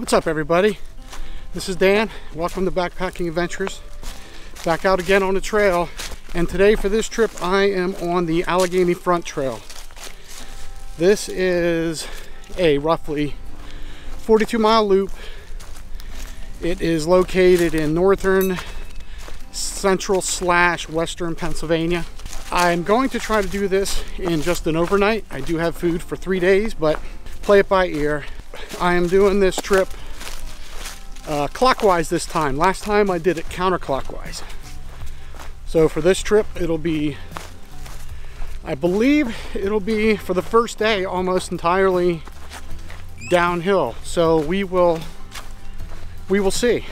What's up, everybody? This is Dan. Welcome to Backpacking Adventures. Back out again on the trail. And today for this trip, I am on the Alleghenny Front Trail. This is a roughly 42-mile loop. It is located in northern, central / western Pennsylvania. I'm going to try to do this in just an overnight. I do have food for 3 days, but play it by ear. I am doing this trip clockwise this time. Last time I did it counterclockwise. So for this trip, it'll be, I believe it'll be for the first day almost entirely downhill. So we will see.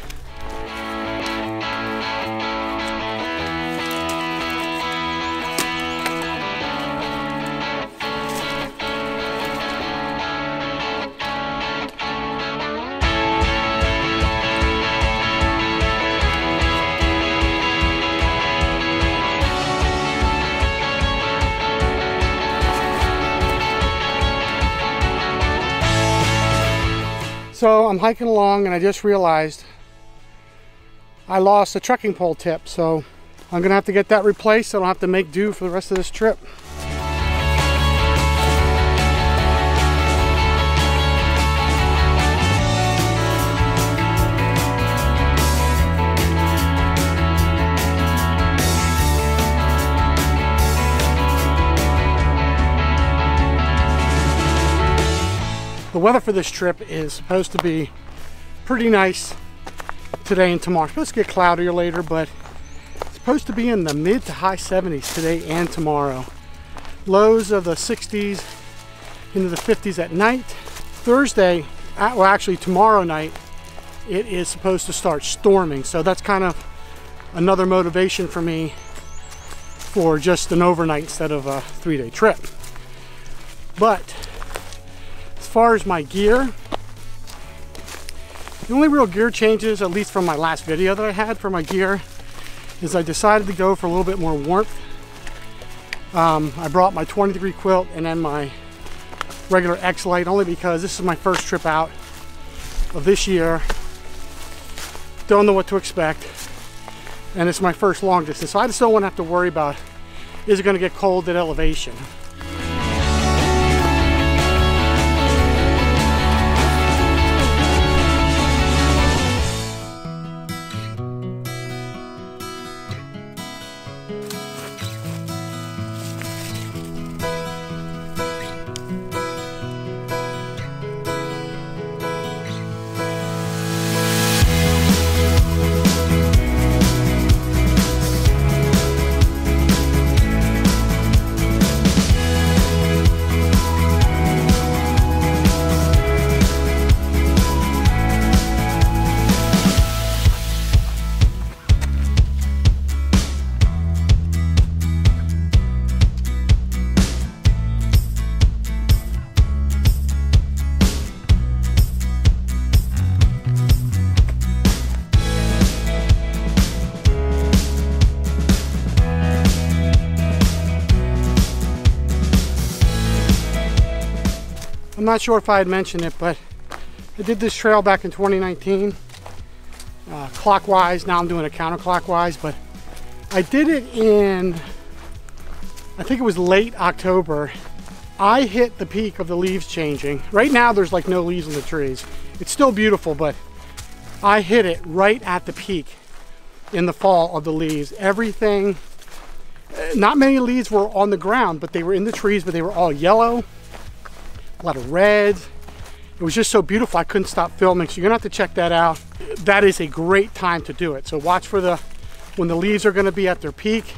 So I'm hiking along and I just realized I lost a trekking pole tip, so I'm gonna have to get that replaced so I don't have to make do for the rest of this trip. The weather for this trip is supposed to be pretty nice today and tomorrow. It's supposed to get cloudier later, but it's supposed to be in the mid to high 70s today and tomorrow. Lows of the 60s into the 50s at night. Thursday, well actually tomorrow night, it is supposed to start storming. So that's kind of another motivation for me for just an overnight instead of a 3-day trip. But as far as my gear, the only real gear changes, at least from my last video that I had for my gear, is I decided to go for a little bit more warmth. I brought my 20-degree quilt and then my regular X light, only because this is my first trip out of this year. Don't know what to expect, and it's my first long distance, so I just don't want to have to worry about, is it going to get cold at elevation? I'm not sure if I had mentioned it, but I did this trail back in 2019, clockwise. Now I'm doing it counterclockwise, but I did it in, I think it was late October. I hit the peak of the leaves changing. Right now there's like no leaves on the trees. It's still beautiful, but I hit it right at the peak in the fall of the leaves. Everything, not many leaves were on the ground, but they were in the trees, but they were all yellow. A lot of reds. It was just so beautiful I couldn't stop filming, so you're gonna have to check that out. That is a great time to do it. So watch for when the leaves are gonna be at their peak.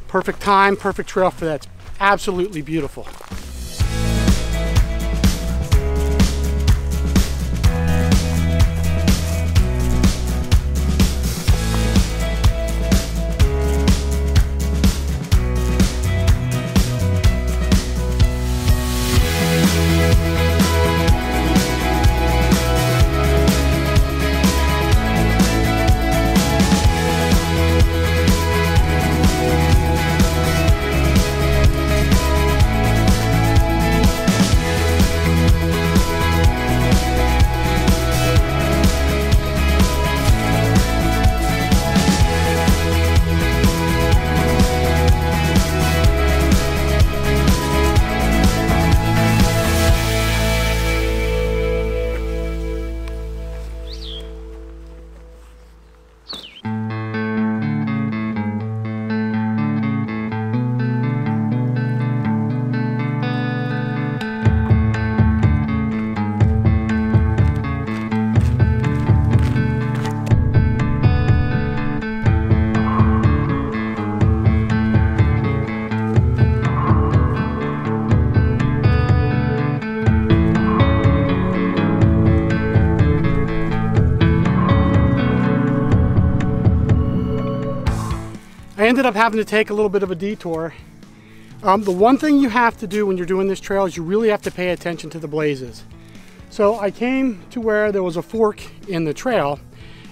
Perfect time, perfect trail for that. It's absolutely beautiful. ended up having to take a little bit of a detour. The one thing you have to do when you're doing this trail is you really have to pay attention to the blazes. So I came to where there was a fork in the trail,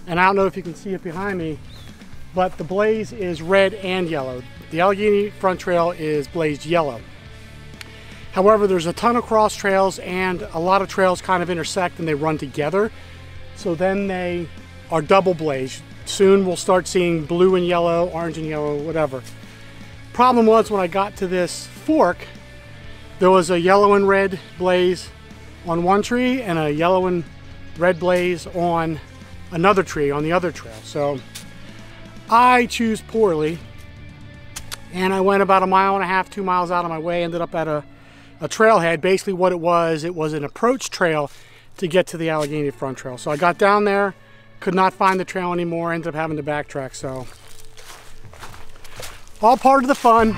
and I don't know if you can see it behind me, but the blaze is red and yellow. The Alleghenny Front Trail is blazed yellow. However, there's a ton of cross trails, and a lot of trails kind of intersect and they run together. So then they are double blazed. Soon we'll start seeing blue and yellow, orange and yellow, whatever. Problem was, when I got to this fork, there was a yellow and red blaze on one tree and a yellow and red blaze on another tree on the other trail. So I choose poorly, and I went about 1.5 miles, 2 miles out of my way, ended up at a trailhead. Basically what it was an approach trail to get to the Alleghenny Front Trail. So I got down there, could not find the trail anymore, ended up having to backtrack. So all part of the fun.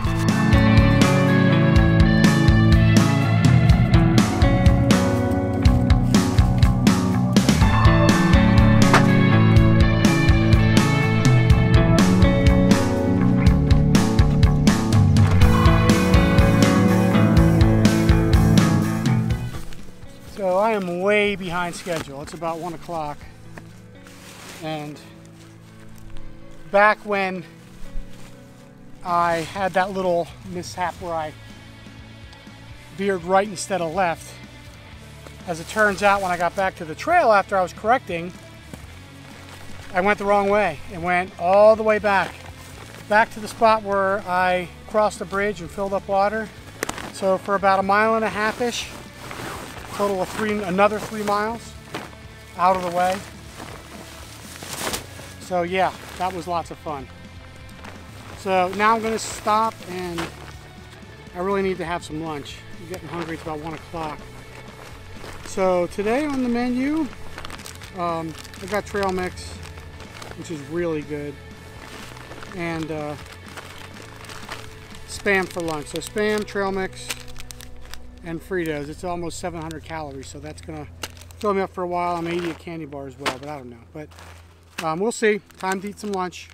So I am way behind schedule. It's about 1 o'clock. And back when I had that little mishap where I veered right instead of left, as it turns out, when I got back to the trail after I was correcting, I went the wrong way and went all the way back to the spot where I crossed the bridge and filled up water. So for about 1.5 miles-ish, total of another 3 miles out of the way. So yeah, that was lots of fun. So now I'm going to stop, and I really need to have some lunch. I'm getting hungry. It's about 1 o'clock. So today on the menu, I got trail mix, which is really good, and Spam for lunch. So Spam, trail mix, and Fritos. It's almost 700 calories, so that's going to fill me up for a while. I'm going to eat a candy bar as well, but I don't know. But we'll see. Time to eat some lunch.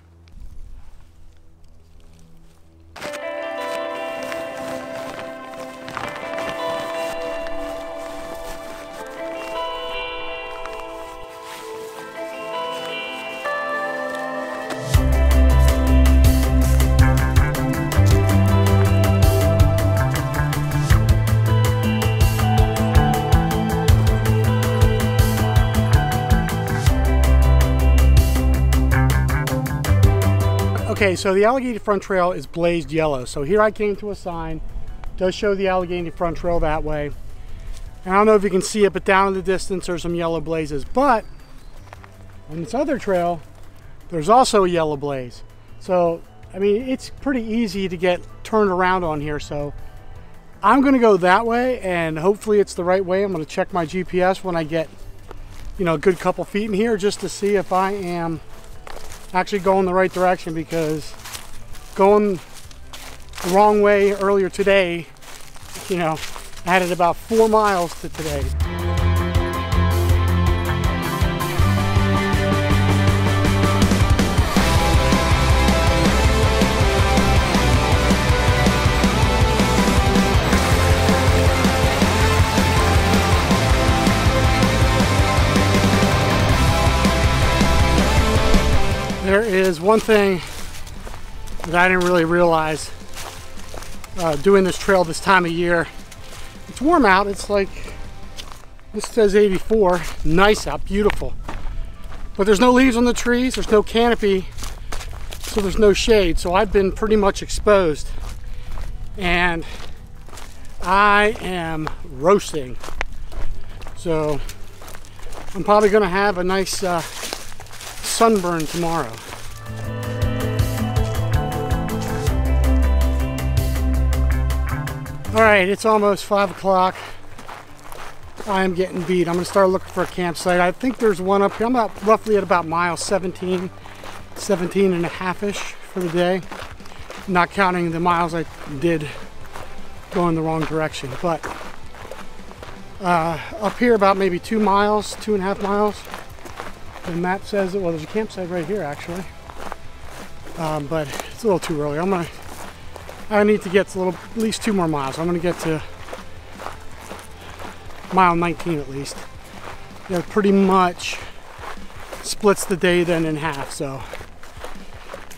Okay, so the Alleghenny Front Trail is blazed yellow. So here I came to a sign, does show the Alleghenny Front Trail that way. And I don't know if you can see it, but down in the distance there's some yellow blazes. But on this other trail, there's also a yellow blaze. So, I mean, it's pretty easy to get turned around on here. So I'm gonna go that way, and hopefully it's the right way. I'm gonna check my GPS when I get, a good couple feet in here, just to see if I am actually going the right direction, because going the wrong way earlier today, I added about 4 miles to today. There is one thing that I didn't really realize doing this trail this time of year. It's warm out. It's like, this says 84. Nice out, beautiful. But there's no leaves on the trees. There's no canopy, so there's no shade. So I've been pretty much exposed, and I am roasting. So I'm probably going to have a nice sunburn tomorrow. All right, it's almost 5 o'clock. I'm getting beat. I'm gonna start looking for a campsite. I think there's one up here. I'm roughly at about mile 17 and a half-ish for the day, not counting the miles I did going the wrong direction. But up here about maybe 2 miles, 2.5 miles. The map says, well, there's a campsite right here actually. But it's a little too early. I need to get at least 2 more miles. I'm gonna get to mile 19 at least. That pretty much splits the day then in half. So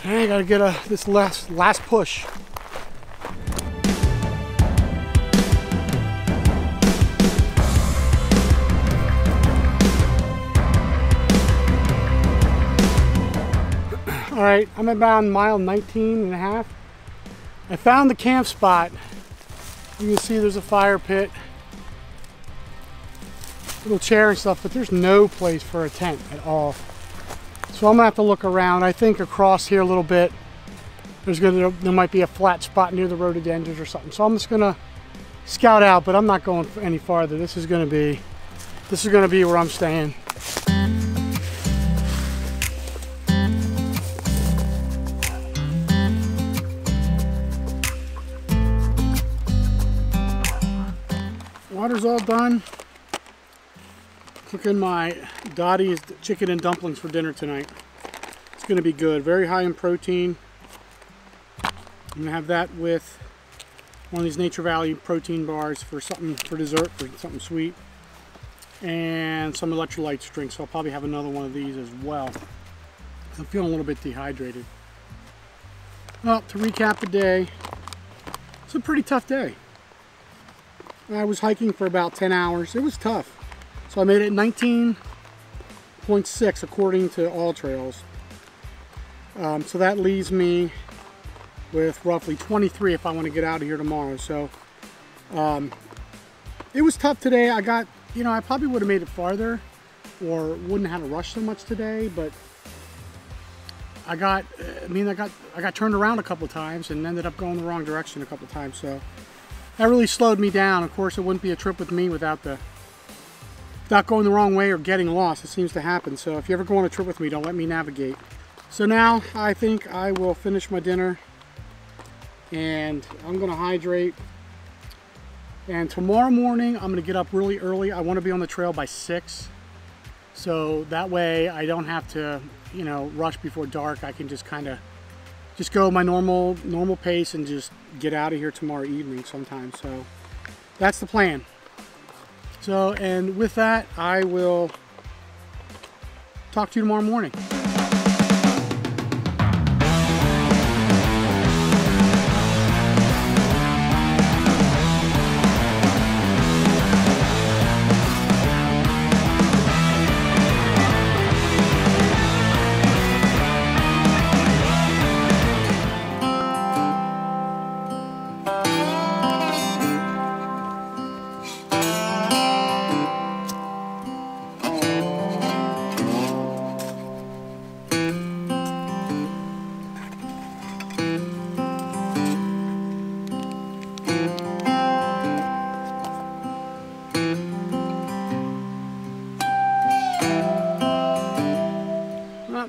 I gotta get this last push. All right, I'm about mile 19 and a half. I found the camp spot. You can see there's a fire pit, little chair and stuff, but there's no place for a tent at all. So I'm gonna have to look around. I think across here a little bit, there might be a flat spot near the rhododendrons or something. So I'm just gonna scout out, but I'm not going any farther. This is gonna be where I'm staying. Water's all done. Cooking my Dottie's chicken and dumplings for dinner tonight. It's going to be good. Very high in protein. I'm going to have that with one of these Nature Valley protein bars for something for dessert, for something sweet, and some electrolytes drink. So I'll probably have another one of these as well. I'm feeling a little bit dehydrated. Well, to recap the day, it's a pretty tough day. I was hiking for about 10 hours. It was tough. So I made it 19.6 according to all trails. So that leaves me with roughly 23 if I want to get out of here tomorrow. So it was tough today. I probably would have made it farther or wouldn't have had to rush so much today, but I got turned around a couple of times and ended up going the wrong direction a couple of times. So that really slowed me down. Of course, it wouldn't be a trip with me without going the wrong way or getting lost. It seems to happen. So if you ever go on a trip with me, don't let me navigate. So now I think I will finish my dinner and I'm gonna hydrate. And tomorrow morning, I'm gonna get up really early. I wanna be on the trail by 6. So that way I don't have to, rush before dark. I can just go my normal pace and just get out of here tomorrow evening sometime. So that's the plan. So, and with that, I will talk to you tomorrow morning.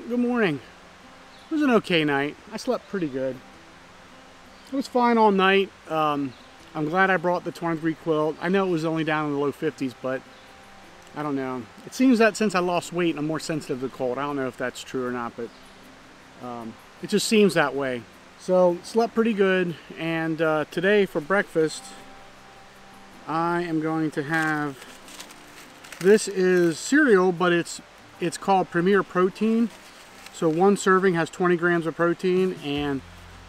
Good morning. It was an okay night. I slept pretty good. It was fine all night. I'm glad I brought the 23 quilt. I know it was only down in the low 50s, but I don't know. It seems that since I lost weight, I'm more sensitive to cold. I don't know if that's true or not, but it just seems that way. So slept pretty good, and today for breakfast I am going to have, this is cereal, but it's called Premier Protein. So one serving has 20 grams of protein, and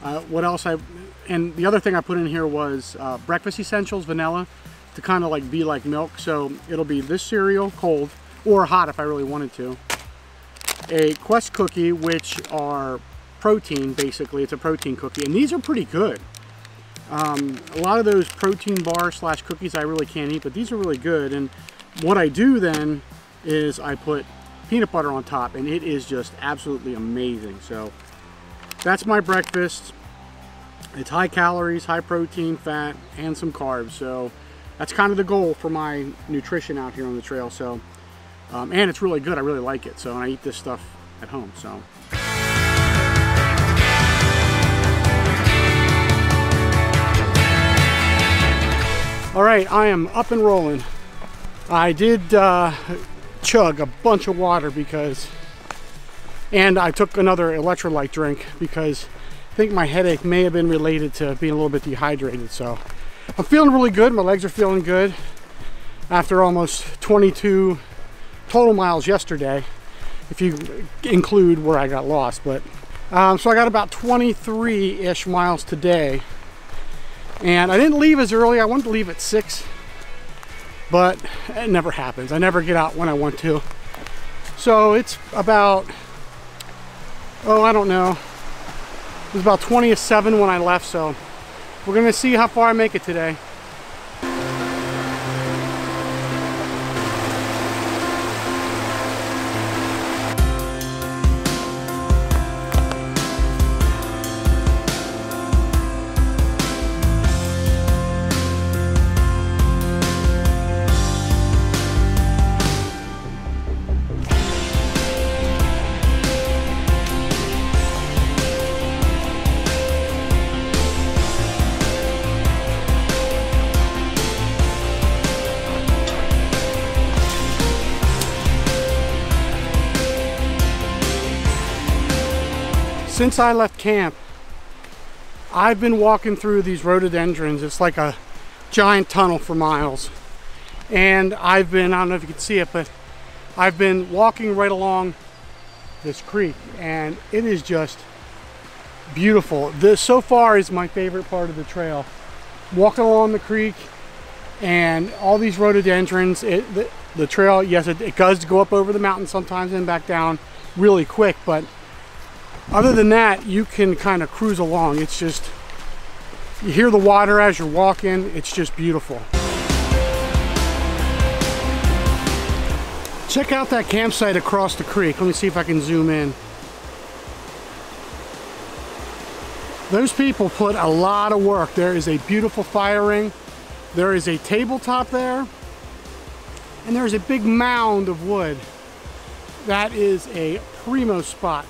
and the other thing I put in here was breakfast essentials, vanilla, to kind of be like milk. So it'll be this cereal, cold or hot if I really wanted to. A Quest cookie, which are protein, basically. It's a protein cookie, and these are pretty good. A lot of those protein bars slash cookies I really can't eat, but these are really good. And what I do then is I put peanut butter on top, and it is just absolutely amazing. So that's my breakfast. It's high calories, high protein, fat, and some carbs. So that's kind of the goal for my nutrition out here on the trail. So and it's really good. I really like it. So I eat this stuff at home. So all right, I am up and rolling. I did chug a bunch of water and I took another electrolyte drink because I think my headache may have been related to being a little bit dehydrated. So I'm feeling really good. My legs are feeling good after almost 22 total miles yesterday, if you include where I got lost. But so I got about 23-ish miles today, and I didn't leave as early. I wanted to leave at 6, but it never happens. I never get out when I want to. So it's about, oh, I don't know, it was about 20 to 7 when I left, so we're gonna see how far I make it today. Since I left camp, I've been walking through these rhododendrons. It's like a giant tunnel for miles. And I've been, I don't know if you can see it, but I've been walking right along this creek, and it is just beautiful. This so far is my favorite part of the trail. Walking along the creek and all these rhododendrons. The trail, yes, it does go up over the mountain sometimes and back down really quick, but other than that, you can kind of cruise along. It's just, you hear the water as you're walking. It's just beautiful. Check out that campsite across the creek. Let me see if I can zoom in. Those people put a lot of work. There is a beautiful fire ring. There is a tabletop there. And there's a big mound of wood. That is a primo spot.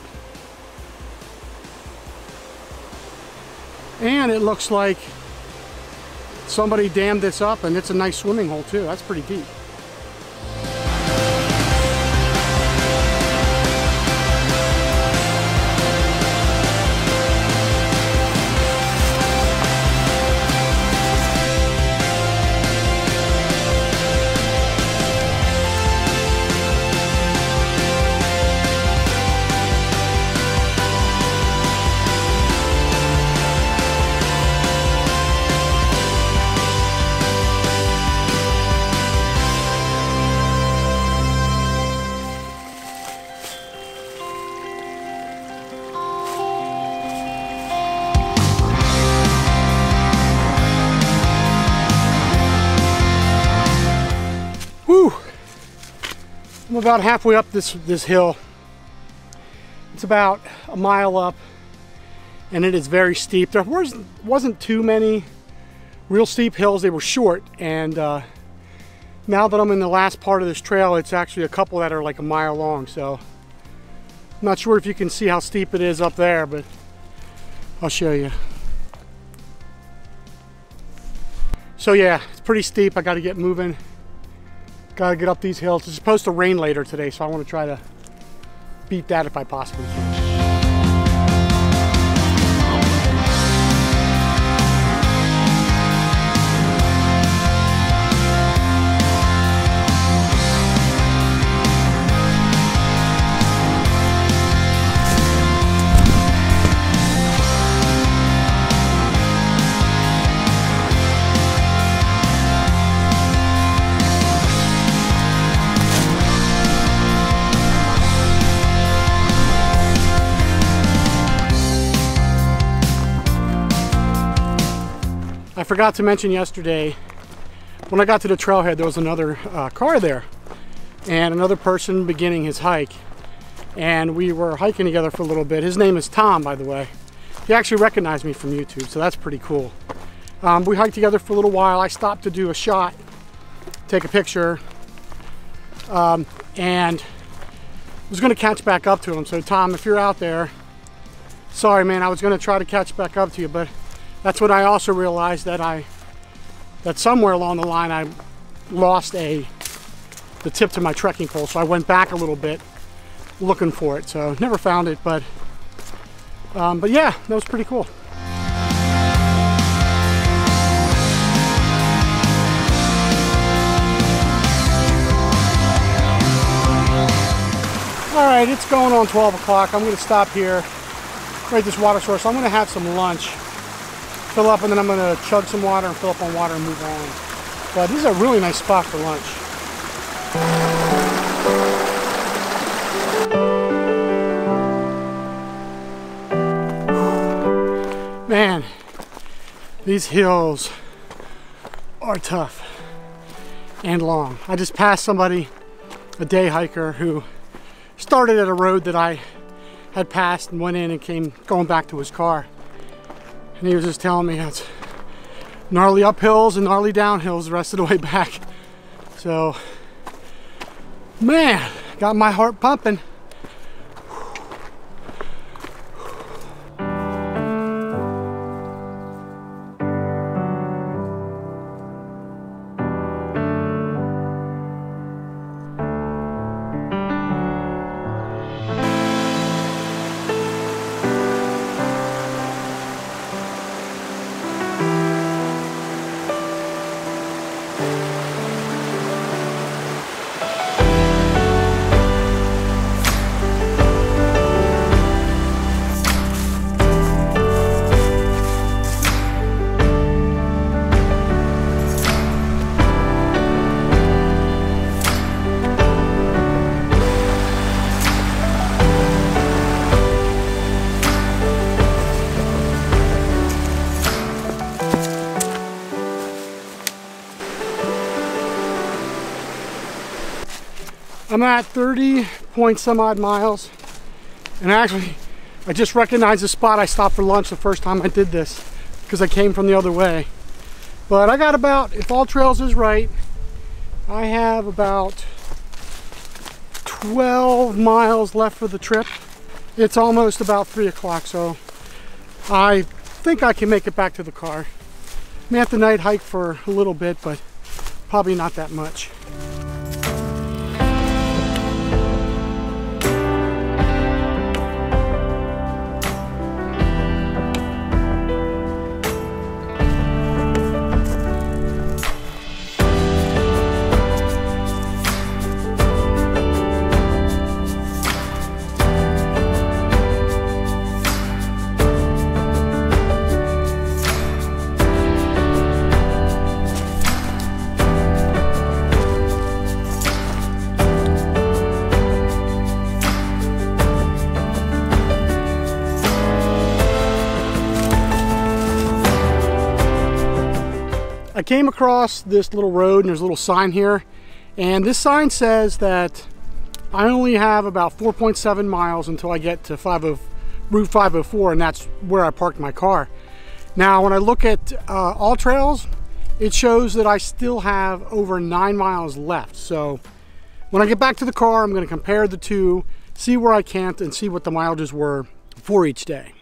And it looks like somebody dammed this up, and it's a nice swimming hole too. That's pretty deep. I'm about halfway up this hill. It's about a mile up, and it is very steep. There wasn't too many real steep hills. They were short, and now that I'm in the last part of this trail, it's actually a couple that are like a mile long. So I'm not sure if you can see how steep it is up there, but I'll show you. So yeah, it's pretty steep. I got to get moving. Gotta get up these hills. It's supposed to rain later today, so I want to try to beat that if I possibly can. I forgot to mention yesterday, when I got to the trailhead, there was another car there and another person beginning his hike, and we were hiking together for a little bit. His name is Tom, by the way. He actually recognized me from YouTube, so that's pretty cool. We hiked together for a little while. I stopped to do a shot, take a picture, and was going to catch back up to him. So Tom, if you're out there, sorry man, I was going to try to catch back up to you, but that's when I also realized that somewhere along the line I lost the tip to my trekking pole. So I went back a little bit looking for it. So never found it, but But yeah, that was pretty cool. All right, it's going on 12 o'clock. I'm going to stop here, right at this water source. I'm going to have some lunch, fill up, and then I'm going to chug some water and fill up on water and move on. But this is a really nice spot for lunch. Man, these hills are tough and long. I just passed somebody, a day hiker, who started at a road that I had passed and went in and going back to his car. And he was just telling me it's gnarly uphills and gnarly downhills the rest of the way back. So, man, got my heart pumping. I'm at 30 point some odd miles, and actually I just recognized the spot I stopped for lunch the first time I did this because I came from the other way. But I got about, if all trails is right, I have about 12 miles left for the trip. It's almost about 3 o'clock, so I think I can make it back to the car. May have to night hike for a little bit, but probably not that much. I came across this little road and there's a little sign here, and this sign says that I only have about 4.7 miles until I get to Route 504, and that's where I parked my car. Now when I look at all trails, it shows that I still have over 9 miles left. So when I get back to the car, I'm going to compare the two, see where I camped, and see what the mileages were for each day.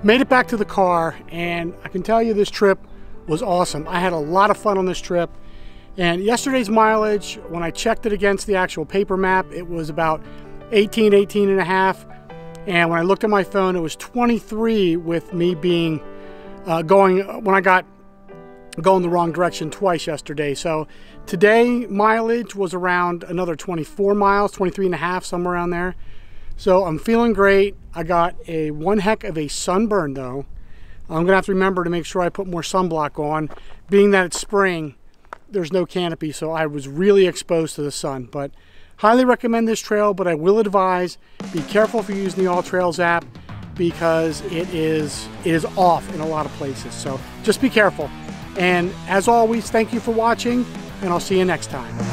Made it back to the car, and I can tell you this trip was awesome. I had a lot of fun on this trip, and yesterday's mileage, when I checked it against the actual paper map, it was about 18 and a half, and when I looked at my phone, it was 23 with me being going the wrong direction twice yesterday. So today mileage was around another 24 miles, 23 and a half, somewhere around there. So I'm feeling great. I got one heck of a sunburn though. I'm gonna have to remember to make sure I put more sunblock on. Being that it's spring, there's no canopy, so I was really exposed to the sun. But highly recommend this trail, but I will advise, be careful if you're using the All Trails app. because it is off in a lot of places. So just be careful. And as always, thank you for watching, and I'll see you next time.